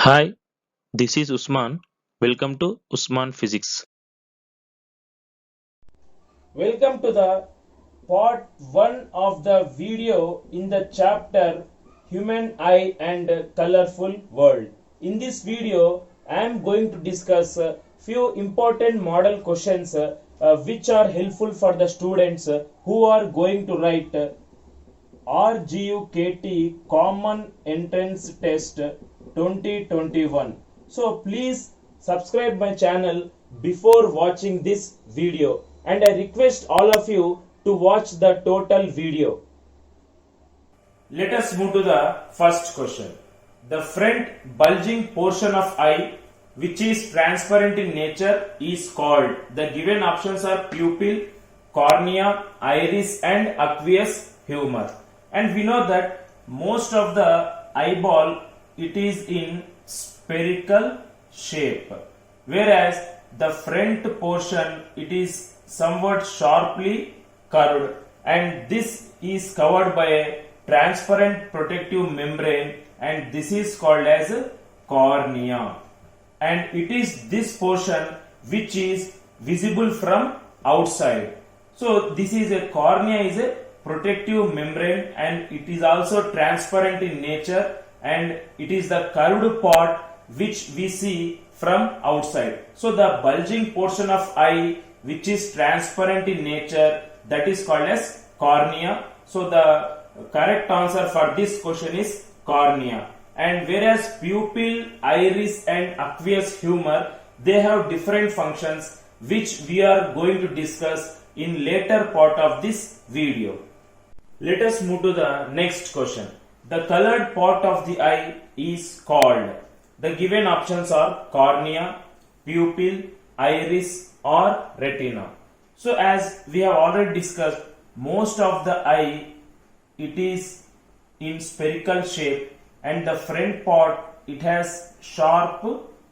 Hi, this is Usman. Welcome to Usman Physics. Welcome to the part 1 of the video in the chapter Human Eye and Colorful World. In this video, I am going to discuss a few important model questions which are helpful for the students who are going to write Rgukt Common Entrance Test 2021. So please subscribe my channel before watching this video, and I request all of you to watch the total video. Let us move to the first question. The front bulging portion of eye, which is transparent in nature, is called. The given options are pupil, cornea, iris and aqueous humor. And we know that most of the eyeball, it is in spherical shape, whereas the front portion, it is somewhat sharply curved, and this is covered by a transparent protective membrane, and this is called as cornea, and it is this portion which is visible from outside. So this is a cornea is a protective membrane, and it is also transparent in nature, and it is the curved part which we see from outside. So the bulging portion of eye which is transparent in nature, that is called as cornea. So the correct answer for this question is cornea. And whereas pupil, iris and aqueous humor, they have different functions which we are going to discuss in later part of this video. Let us move to the next question. The colored part of the eye is called. The given options are cornea, pupil, iris or retina. So as we have already discussed, most of the eye, it is in spherical shape, and the front part, it has sharp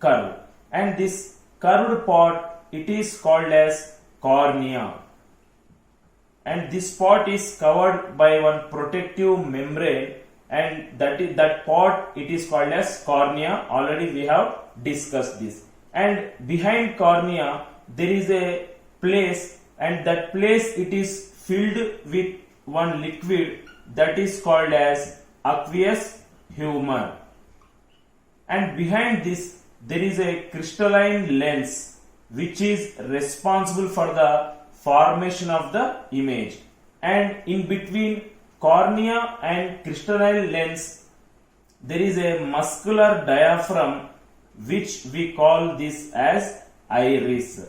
curve, and this curved part, it is called as cornea, and this part is covered by one protective membrane, and that part, it is called as cornea. Already we have discussed this. And behind cornea there is a place, and that place, it is filled with one liquid that is called as aqueous humor, and behind this there is a crystalline lens which is responsible for the formation of the image, and in between cornea and crystalline lens there is a muscular diaphragm which we call this as iris,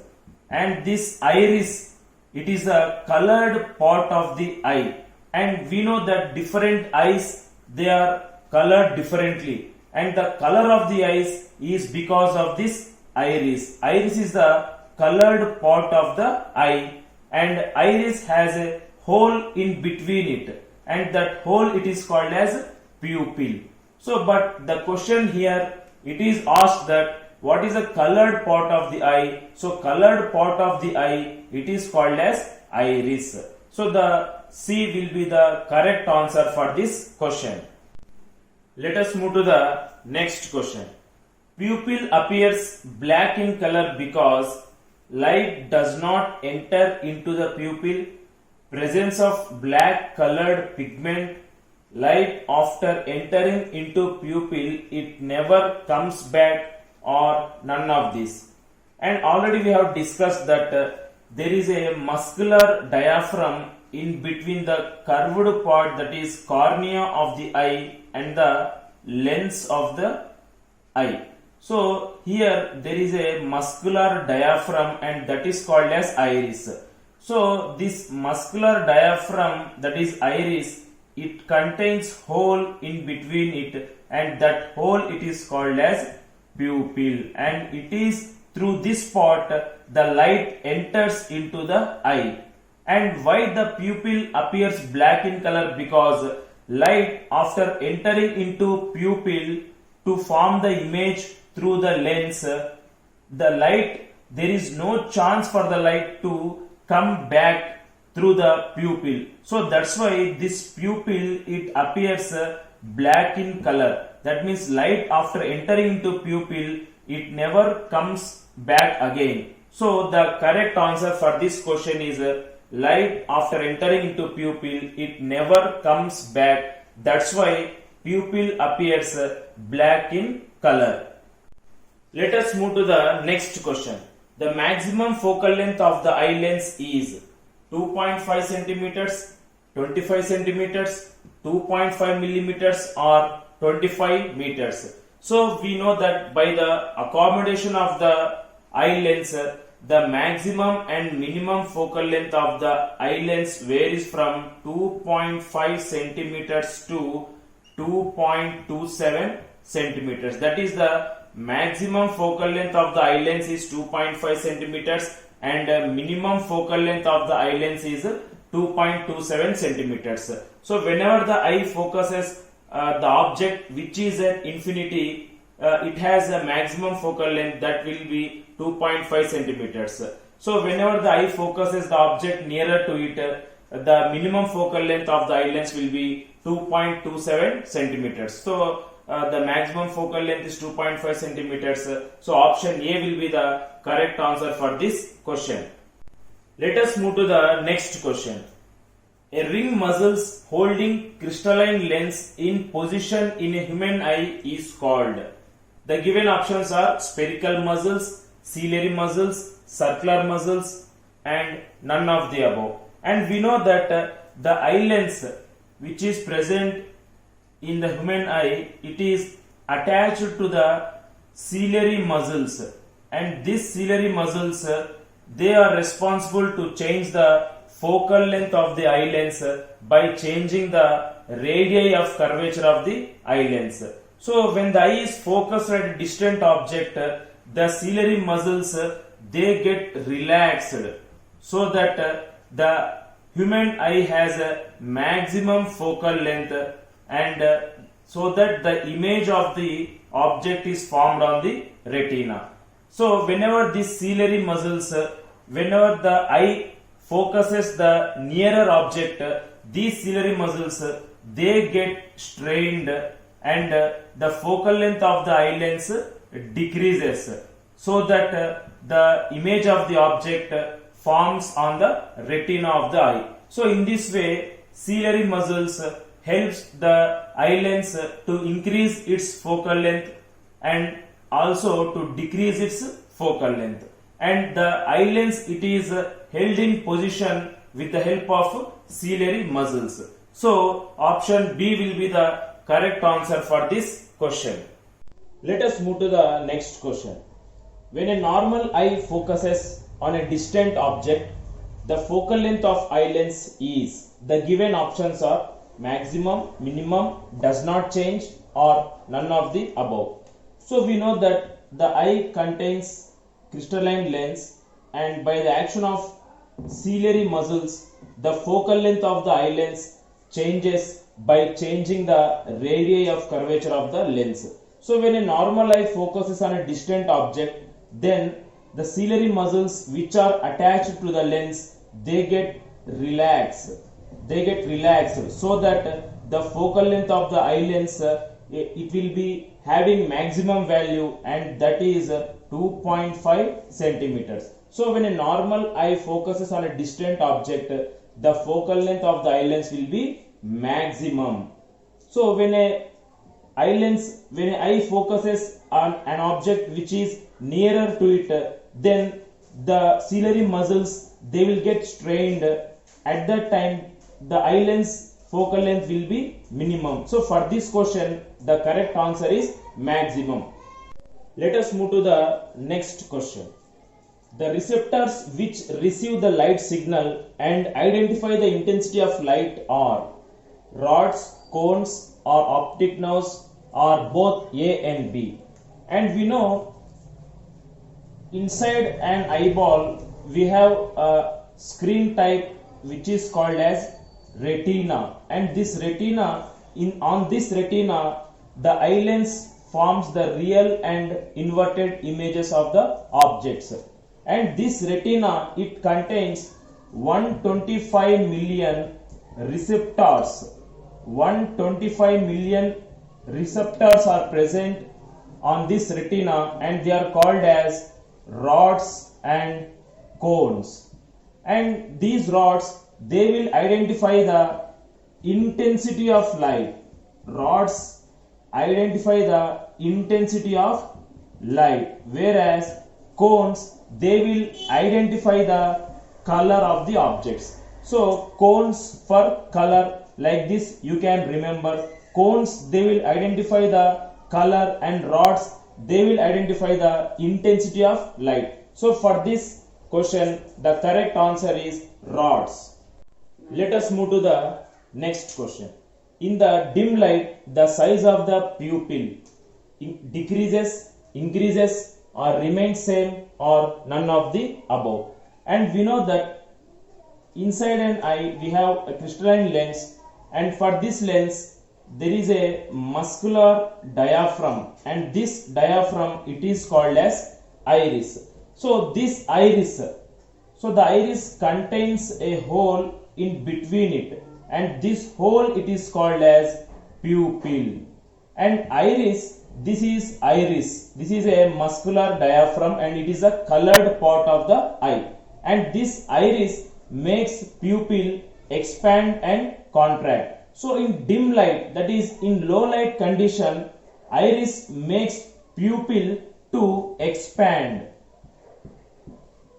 and this iris, it is a colored part of the eye, and we know that different eyes, they are colored differently, and the color of the eyes is because of this iris. Iris is the colored part of the eye, and iris has a hole in between it, and that hole, it is called as pupil. So but the question here, it is asked that what is the colored part of the eye? So colored part of the eye, it is called as iris. So the C will be the correct answer for this question. Let us move to the next question. Pupil appears black in color because light does not enter into the pupil. Presence of black colored pigment. Light after entering into pupil, it never comes back, or none of this. And already we have discussed that there is a muscular diaphragm in between the curved part, that is cornea of the eye, and the lens of the eye. So here there is a muscular diaphragm, and that is called as iris. So this muscular diaphragm, that is iris, it contains hole in between it, and that hole, it is called as pupil, and it is through this part the light enters into the eye. And why the pupil appears black in color? Because light after entering into pupil to form the image through the lens, the light, there is no chance for the light to come back through the pupil. So that's why this pupil, it appears black in color. that means light after entering into pupil, it never comes back again. So the correct answer for this question is light after entering into pupil, it never comes back. That's why pupil appears black in color. Let us move to the next question. The maximum focal length of the eye lens is 2.5 centimeters, 25 centimeters, 2.5 millimeters or 25 meters. So we know that by the accommodation of the eye lens, the maximum and minimum focal length of the eye lens varies from 2.5 centimeters to 2.27 centimeters. That is, the maximum focal length of the eye lens is 2.5 centimeters and minimum focal length of the eye lens is 2.27 centimeters. So whenever the eye focuses the object which is at infinity, it has a maximum focal length that will be 2.5 centimeters. So whenever the eye focuses the object nearer to it, the minimum focal length of the eye lens will be 2.27 centimeters. So the maximum focal length is 2.5 centimeters. So option A will be the correct answer for this question. Let us move to the next question. A ring muscles holding crystalline lens in position in a human eye is called. The given options are spherical muscles, ciliary muscles, circular muscles and none of the above. And we know that the eye lens which is present in the human eye, it is attached to the ciliary muscles, and these ciliary muscles they are responsible to change the focal length of the eye lens by changing the radii of curvature of the eye lens. So when the eye is focused at a distant object, the ciliary muscles they get relaxed so that the human eye has a maximum focal length, and so that the image of the object is formed on the retina. So whenever these ciliary muscles, whenever the eye focuses the nearer object, these ciliary muscles they get strained and the focal length of the eye lens decreases so that the image of the object forms on the retina of the eye. So in this way, ciliary muscles helps the eye lens to increase its focal length and also to decrease its focal length. And the eye lens, it is held in position with the help of ciliary muscles. So option B will be the correct answer for this question. Let us move to the next question. When a normal eye focuses on a distant object, the focal length of eye lens is, the given options are maximum, minimum, does not change or none of the above. So we know that the eye contains crystalline lens, and by the action of ciliary muscles, the focal length of the eye lens changes by changing the radii of curvature of the lens. So when a normal eye focuses on a distant object, then the ciliary muscles which are attached to the lens, they get relaxed so that the focal length of the eye lens it will be having maximum value, and that is 2.5 centimeters. So when a normal eye focuses on a distant object, the focal length of the eye lens will be maximum. So when a eye focuses on an object which is nearer to it, then the ciliary muscles they will get strained. At that time, the eye lens focal length will be minimum. So for this question, the correct answer is maximum. Let us move to the next question. The receptors which receive the light signal and identify the intensity of light are rods, cones, or optic nerves, or both A and B. And we know inside an eyeball we have a screen type which is called as retina, and this retina, on this retina the eye lens forms the real and inverted images of the objects, and this retina it contains 125 million receptors. 125 million receptors are present on this retina and they are called as rods and cones. And these rods, they will identify the intensity of light. Rods identify the intensity of light, whereas cones, they will identify the color of the objects. So cones for color, like this you can remember. Cones, they will identify the color, and rods, they will identify the intensity of light. So for this question, the correct answer is rods. Let us move to the next question. In the dim light, the size of the pupil decreases, increases, or remains same, or none of the above. And we know that inside an eye we have a crystalline lens, and for this lens there is a muscular diaphragm, and this diaphragm, it is called as iris. So this iris, so the iris contains a hole in between it, and this hole, it is called as pupil. And iris, this is a muscular diaphragm, and it is a colored part of the eye, and this iris makes pupil expand and contract. So in dim light, that is in low light condition, iris makes pupil to expand.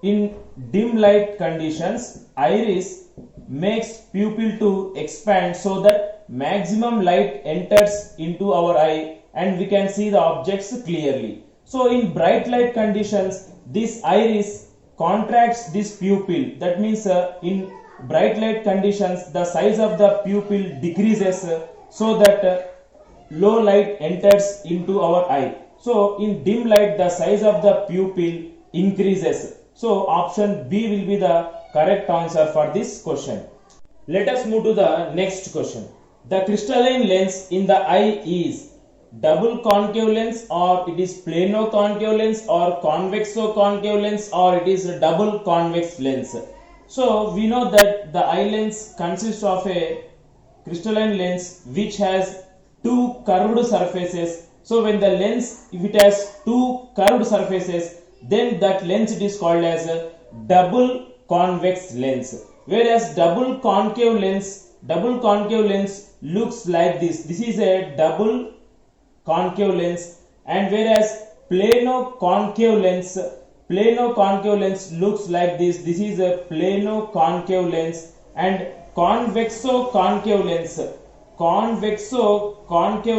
In dim light conditions, iris makes pupil to expand so that maximum light enters into our eye and we can see the objects clearly. So in bright light conditions, this iris contracts this pupil. That means in bright light conditions, the size of the pupil decreases so that low light enters into our eye. So in dim light, the size of the pupil increases. So option B will be the correct answer for this question. Let us move to the next question. The crystalline lens in the eye is double concave lens, or it is plano concave lens, or convexo concave lens, or it is a double convex lens. So we know that the eye lens consists of a crystalline lens which has two curved surfaces. So when the lens, if it has two curved surfaces, then that lens, it is called as a double convex lens. Whereas double concave lens looks like this. This is a double concave lens, and whereas plano concave lens looks like this. This is a plano concave lens, and convexo concave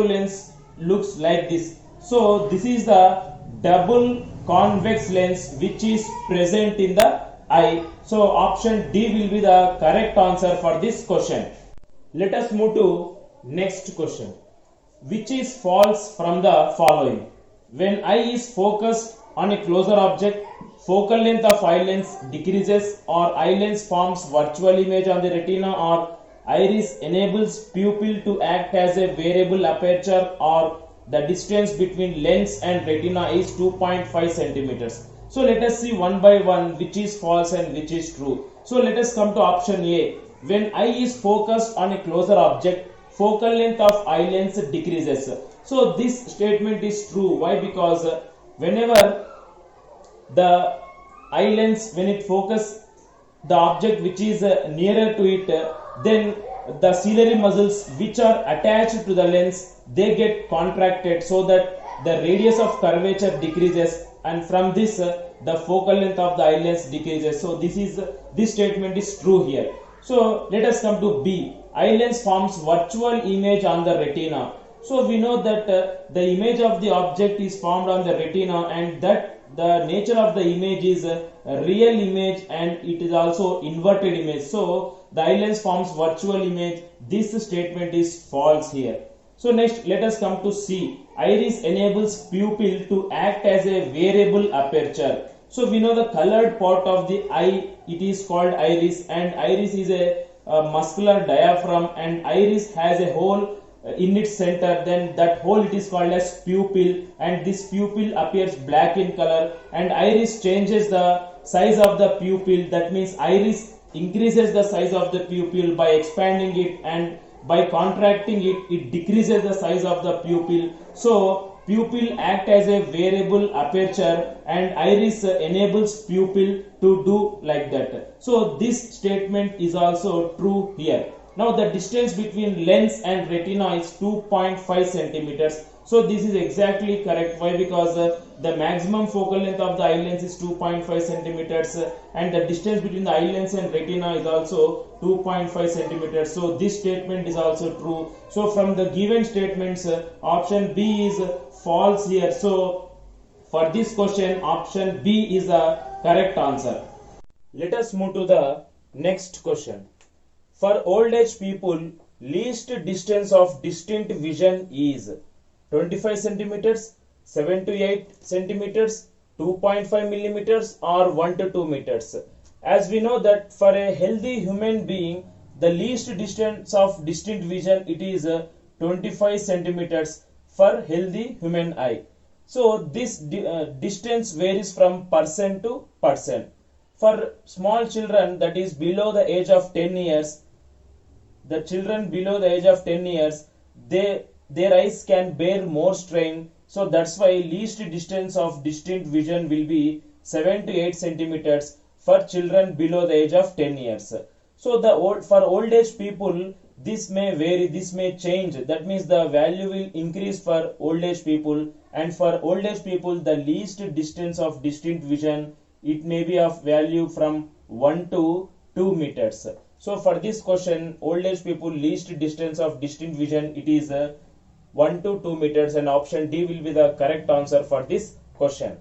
lens looks like this. So this is the double convex lens which is present in the eye. So option D will be the correct answer for this question. Let us move to next question. Which is false from the following? When eye is focused on a closer object, focal length of eye lens decreases, or eye lens forms virtual image on the retina, or iris enables pupil to act as a variable aperture, or the distance between lens and retina is 2.5 centimeters. So let us see one by one which is false and which is true. So let us come to option A. When eye is focused on a closer object, focal length of eye lens decreases. So this statement is true. Why? Because whenever the eye lens, when it focuses the object which is nearer to it, then the ciliary muscles which are attached to the lens, they get contracted so that the radius of curvature decreases, and from this the focal length of the eye lens decreases. So this statement is true here. So let us come to B. Eye lens forms virtual image on the retina. So we know that the image of the object is formed on the retina, and that the nature of the image is a real image, and it is also inverted image. So the eye lens forms virtual image. This statement is false here. So next, let us come to C. Iris enables pupil to act as a variable aperture. So we know the colored part of the eye, it is called iris, and iris is a muscular diaphragm, and iris has a hole in its center. Then that hole, it is called as pupil, and this pupil appears black in color, and iris changes the size of the pupil. That means iris increases the size of the pupil by expanding it, and by contracting it, it decreases the size of the pupil. So pupil act as a variable aperture and iris enables pupil to do like that. So this statement is also true here. Now the distance between lens and retina is 2.5 centimeters. So this is exactly correct. Why? Because the maximum focal length of the eye lens is 2.5 centimeters and the distance between the eye lens and retina is also 2.5 centimeters. So this statement is also true. So from the given statements, option B is false here. So for this question, option B is the correct answer. Let us move to the next question. For old age people, least distance of distinct vision is 25 centimeters, 7 to 8 centimeters, 2.5 millimeters or 1 to 2 meters. As we know that for a healthy human being, the least distance of distinct vision it is 25 centimeters for healthy human eye. So this distance varies from person to person. For small children, that is below the age of 10 years, the children below the age of 10 years, their eyes can bear more strain. So that's why least distance of distinct vision will be 7 to 8 centimeters for children below the age of 10 years. So for old age people, this may vary, this may change. That means the value will increase for old age people, and for old age people the least distance of distinct vision it may be of value from 1 to 2 meters. So for this question, old age people least distance of distinct vision it is 1 to 2 meters, and option D will be the correct answer for this question.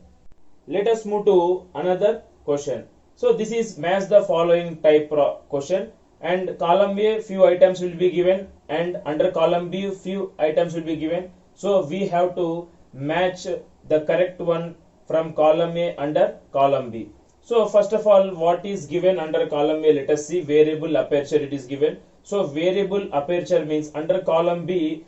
Let us move to another question. So this is match the following type question, and column A few items will be given and under column B few items will be given. So we have to match the correct one from column A under column B. So first of all, what is given under column A? Let us see. Variable aperture it is given. So variable aperture means under column B,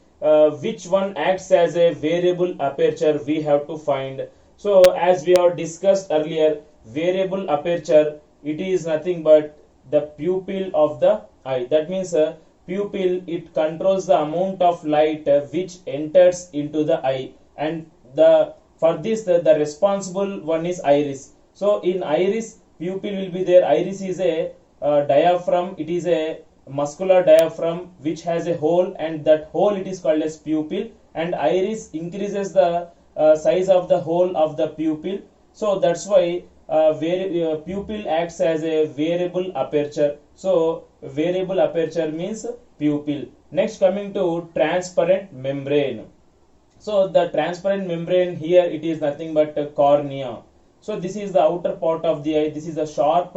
which one acts as a variable aperture we have to find. So as we have discussed earlier, variable aperture it is nothing but the pupil of the eye. That means pupil it controls the amount of light which enters into the eye, and for this the responsible one is iris. So in iris, pupil will be there. Iris is a diaphragm. It is a muscular diaphragm which has a hole, and that hole it is called as pupil, and iris increases the size of the hole of the pupil. So that's why pupil acts as a variable aperture. So variable aperture means pupil. Next, coming to transparent membrane. So the transparent membrane here it is nothing but cornea. So this is the outer part of the eye. This is the sharp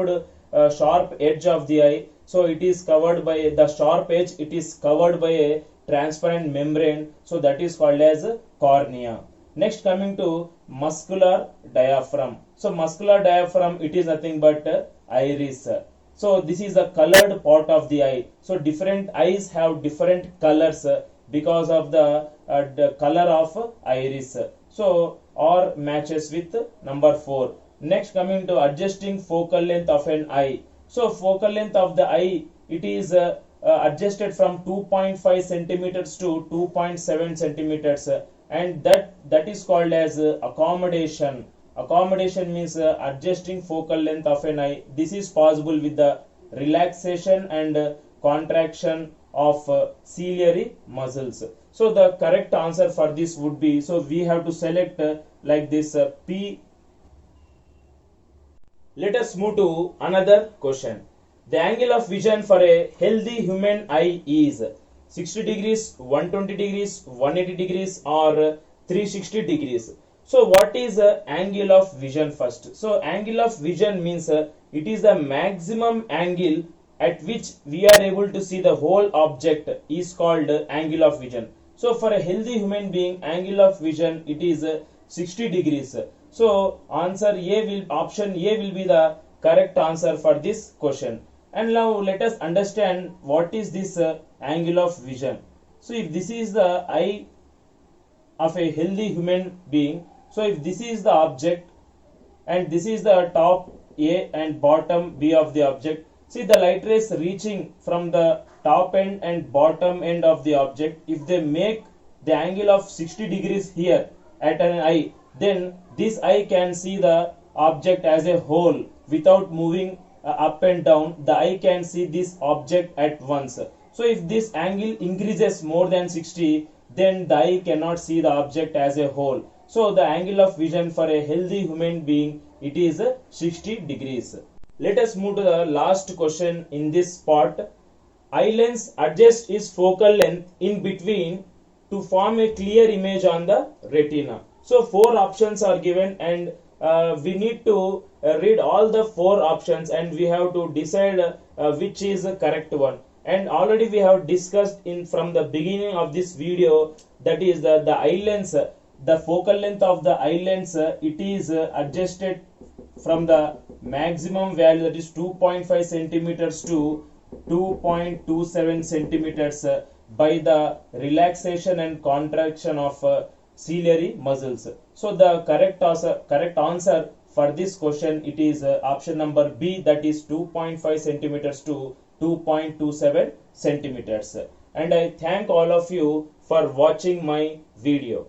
edge of the eye. So it is covered by the sharp edge. It is covered by a transparent membrane. So that is called as cornea. Next, coming to muscular diaphragm. So muscular diaphragm it is nothing but iris. So this is the colored part of the eye. So different eyes have different colors because of the color of iris. So or matches with number 4. Next, coming to adjusting focal length of an eye. So focal length of the eye it is adjusted from 2.5 centimeters to 2.7 centimeters, and that is called as accommodation. Accommodation means adjusting focal length of an eye. This is possible with the relaxation and contraction of ciliary muscles. So the correct answer for this would be, so we have to select like this P. Let us move to another question. The angle of vision for a healthy human eye is 60 degrees, 120 degrees, 180 degrees or 360 degrees. So what is angle of vision first? So angle of vision means it is the maximum angle at which we are able to see the whole object is called angle of vision. So for a healthy human being, angle of vision it is 60 degrees. So option A will be the correct answer for this question. And now let us understand what is this angle of vision. So if this is the eye of a healthy human being, so if this is the object and this is the top A and bottom B of the object, See the light rays reaching from the top end and bottom end of the object. If they make the angle of 60 degrees here at an eye, then this eye can see the object as a whole without moving up and down. The eye can see this object at once. So if this angle increases more than 60, then the eye cannot see the object as a whole. So the angle of vision for a healthy human being, it is 60 degrees. Let us move to the last question in this part. Eye lens adjusts its focal length in between to form a clear image on the retina. So four options are given, and we need to read all the four options, and we have to decide which is the correct one. And already we have discussed in from the beginning of this video, that is the eye lens, the focal length of the eye lens, it is adjusted from the maximum value, that is 2.5 centimeters to 2.27 centimeters by the relaxation and contraction of ciliary muscles. So the correct answer for this question, it is option number B, that is 2.5 centimeters to 2.27 centimeters. And I thank all of you for watching my video.